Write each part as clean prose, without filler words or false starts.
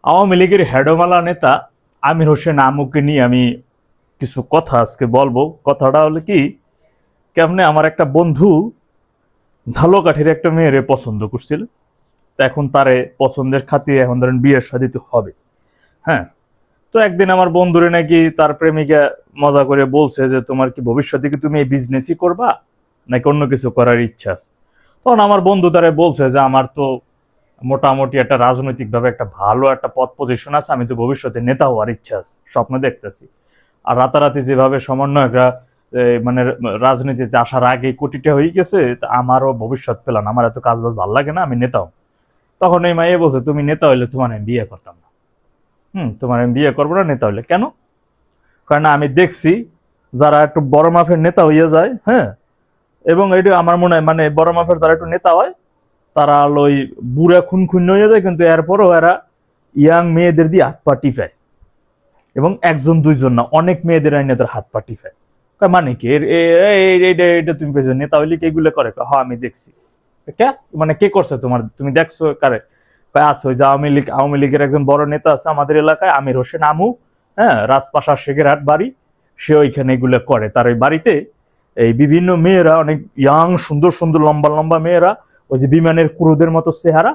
আওয়ামী লীগের হেডমালা নেতা আমির হোসেন আমুকে নিয়ে আমি কিছু কথা আজকে বলবো। কথাটা হলো কি, কেমনে আমার একটা বন্ধু ঝালকাঠির একটা মেয়েরে পছন্দ করছিল, তো এখন তারে পছন্দের খাতিরে এখন ধরেন বিয়ের শাদী তো হবে। হ্যাঁ, তো একদিন আমার বন্ধুরে নাকি তার প্রেমিকা মজা করে বলছে যে তোমার কি ভবিষ্যতে কি তুমি এই বিজনেসই করবা নাকি অন্য কিছু করার ইচ্ছা আছে। তখন আমার বন্ধু তারে বলছে যে আমার তো মোটামুটি একটা রাজনৈতিক ভাবে একটা ভালো একটা পদ পজিশন আছে, আমি তো ভবিষ্যতে নেতা হওয়ার ইচ্ছা আছে, স্বপ্ন দেখতেছি। আর রাতারাতি যেভাবে সমন্বয়করা মানে রাজনীতিতে আসার আগে কোটিটা হয়ে গেছে, তা আমারও ভবিষ্যৎ পেলাম, আমার এত কাজ বাজ ভালো লাগে না, আমি নেতাও। তখন এই মাইয়ে বলছে তুমি নেতা হইলে তোমার আমি বিয়ে করতাম না। তোমার আমি বিয়ে করবো না, নেতা হইলে কেন? কারণ আমি দেখছি যারা একটু বড় মাফের নেতা হইয়া যায়, হ্যাঁ, এবং এটা আমার মনে হয় মানে বড় মাফের যারা একটু নেতা হয় তারা ওই বুড়া খুন হয়ে যায়, কিন্তু এরপরও এরা ইয়াং মেয়েদের দিয়ে হাত পা টিপায়, এবং একজন দুইজন না, অনেক মেয়েদের আইনে তার হাত পা টিপায়। মানে কি এটা তুমি পেয়েছো নেতা হইলে কি এগুলো করে? হ্যাঁ আমি দেখছি। কে মানে কে করছে তোমার, তুমি দেখছো কারে? আছে ওই যে আওয়ামী লীগের একজন বড় নেতা আছে আমাদের এলাকায়, আমির হোসেন আমু। হ্যাঁ, রাজপাশা শেখেরহাট বাড়ি, সে ওইখানে এগুলো করে। তার ওই বাড়িতে এই বিভিন্ন মেয়েরা, অনেক ইয়াং সুন্দর সুন্দর লম্বা লম্বা মেয়েরা, ওই যে বিমানের ক্রুদের মতো চেহারা,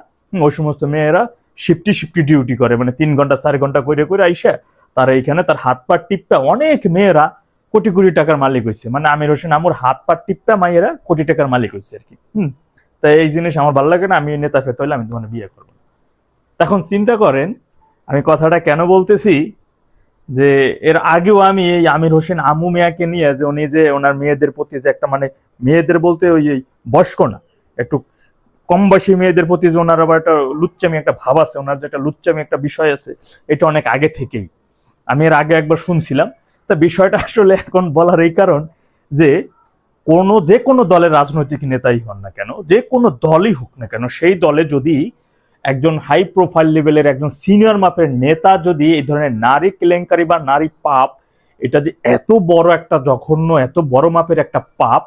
ওই সমস্ত মেয়েরা শিফটি শিফটি ডিউটি করে, মানে 3 ঘন্টা 4 ঘন্টা করে করে আইসা তারা এইখানে তার হাত পা টিপটা, অনেক মেয়েরা কোটি কোটি টাকার মালিক হয়েছে। মানে আমির হোসেন আমুর হাত পা টিপটা মাইয়েরা কোটি টাকার মালিক হয়েছে আর কি। তাই এই জিনিস আমার ভালো লাগে না, আমি নেতা ফেতে হইলে আমি তোমার বিয়ে করবো। এখন চিন্তা করেন আমি কথাটা কেন বলতেছি, যে এর আগেও আমি এই আমির হোসেন আমু মিয়াকে নিয়ে যে উনি যে ওনার মেয়েদের প্রতি যে একটা মানে মেয়েদের বলতে ওই বয়স্ক না, একটু কম বয়সী মেয়েদের প্রতি যে ওনার আবার একটা লুচ্চামি একটা ভাব আছে, ওনার যে একটা লুচ্চামি একটা বিষয় আছে, এটা অনেক আগে থেকেই আমি এর আগে একবার শুনছিলাম। তা বিষয়টা আসলে এখন বলার এই কারণ যে যে কোনো দলের রাজনৈতিক নেতাই হন না কেন, যে কোনো দলই হোক না কেন, সেই দলে যদি একজন হাই প্রোফাইল লেভেলের একজন সিনিয়র মাপের নেতা যদি এই ধরনের নারী কেলেঙ্কারি বা নারী পাপ, এটা যে এত বড় একটা জঘন্য, এত বড় মাপের একটা পাপ,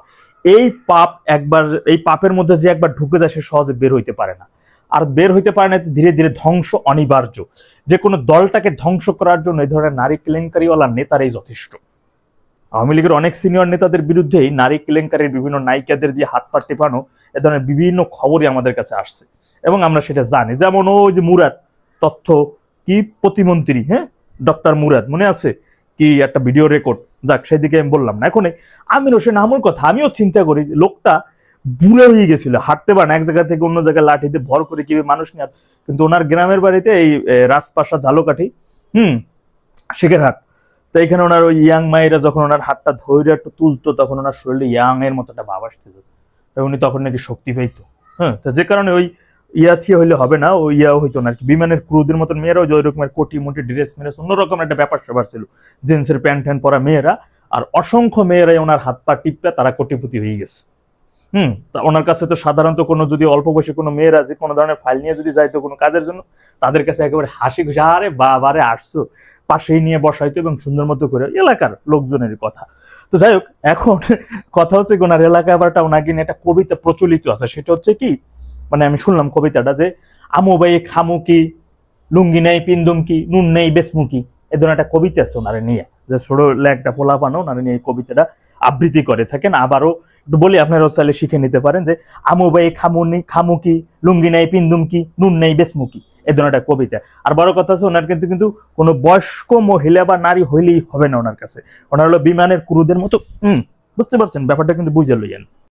এই পাপের মধ্যে যে একবার ঢুকে যায় সে সহজে বের হইতে পারে না। আর বের হইতে পারে না, ধীরে ধীরে ধ্বংস অনিবার্য। যে কোনো দলটাকে ধ্বংস করার জন্য এই ধরনের নারী কেলেঙ্কারিওয়ালা নেতারাই যথেষ্ট। আওয়ামী লীগের অনেক সিনিয়র নেতাদের বিরুদ্ধেই নারী কেলেঙ্কারির বিভিন্ন নায়িকাদের দিয়ে হাত পা টেপানো, এ ধরনের বিভিন্ন খবরই আমাদের কাছে আসছে এবং আমরা সেটা জানি। যেমন ওই যে মুরাদ, তথ্য কি প্রতিমন্ত্রী, হ্যাঁ, ডক্টর মুরাদ, মনে আছে কি একটা ভিডিও রেকর্ড? যাক, সেদিকে আমি বললাম না। এখন আমির হোসেন আমুর কথা আমিও চিন্তা করি, লোকটা বুড়ো হয়ে গেছিল, হাঁটতে পারে না, এক জায়গা থেকে অন্য জায়গায় লাঠিতে ভর করে কিভাবে মানুষ নিয়ে। কিন্তু ওনার গ্রামের বাড়িতে এই রাজপাশা ঝালকাঠি, শেখেরহাট, তো এখানে ওনার ওই ইয়াং মায়েরা যখন ওনার হাতটা ধৈর্য একটু তুলতো, তখন ওনার শরীরে ইয়াং এর মতো একটা ভাব আসছিল, উনি তখন নাকি শক্তি পাইতো। হ্যাঁ, তো যে কারণে ওই থিয়ে হইলে হবে না, ওই হইতো না আর কি। বিমানের ক্রুদের মতন মেয়েরা ওই রকমের কোটি মোটি ড্রেস মেরেস অন্যরকম একটা ব্যাপার স্যাপার ছিল, জিন্সের প্যান্ট ট্যান্ট পরা মেয়েরা। আর অসংখ্য মেয়েরাই ওনার হাত পা টিপটা তারা কোটিপতি হয়ে গেছে। তা ওনার কাছে তো সাধারণত কোনো যদি অল্প বয়সী কোনো মেয়েরা যে কোনো ধরনের ফাইল নিয়ে যদি যাইতো কোনো কাজের জন্য, তাদের কাছে একেবারে হাসি খুশি, আরে বাবারে আসছো, পাশেই নিয়ে বসাইতো এবং সুন্দর মতো করে, এলাকার লোকজনের কথা। তো যাই হোক, এখন কথা হচ্ছে ওনার এলাকায় আবার ওনাকে নিয়ে একটা কবিতা প্রচলিত আছে। সেটা হচ্ছে কি, মানে আমি শুনলাম কবিতাটা যে আমু বাই খামুকি, লুঙ্গি নেই পিন্দুমকি, নুন নেই বেসমুকি, এ ধরনের একটা কবিতা আছে ওনারে নিয়ে, যে ছোট একটা পোলা পানো ওনারে নিয়ে এই কবিতাটা আবৃত্তি করে থাকেন। আবারও একটু বলি, আপনারা চাইলে শিখে নিতে পারেন যে আমু বাই খামুকি, লুঙ্গি নেই পিন্দুমকি, নুন নেই বেসমুকি, এ ধরনের একটা কবিতা। আর বড় কথা আছে, ওনার কিন্তু কোনো বয়স্ক মহিলা বা নারী হইলেই হবে না ওনার কাছে, ওনার হলো বিমানের ক্রুদের মতো। বুঝতে পারছেন ব্যাপারটা, কিন্তু বুঝে লইয়েন।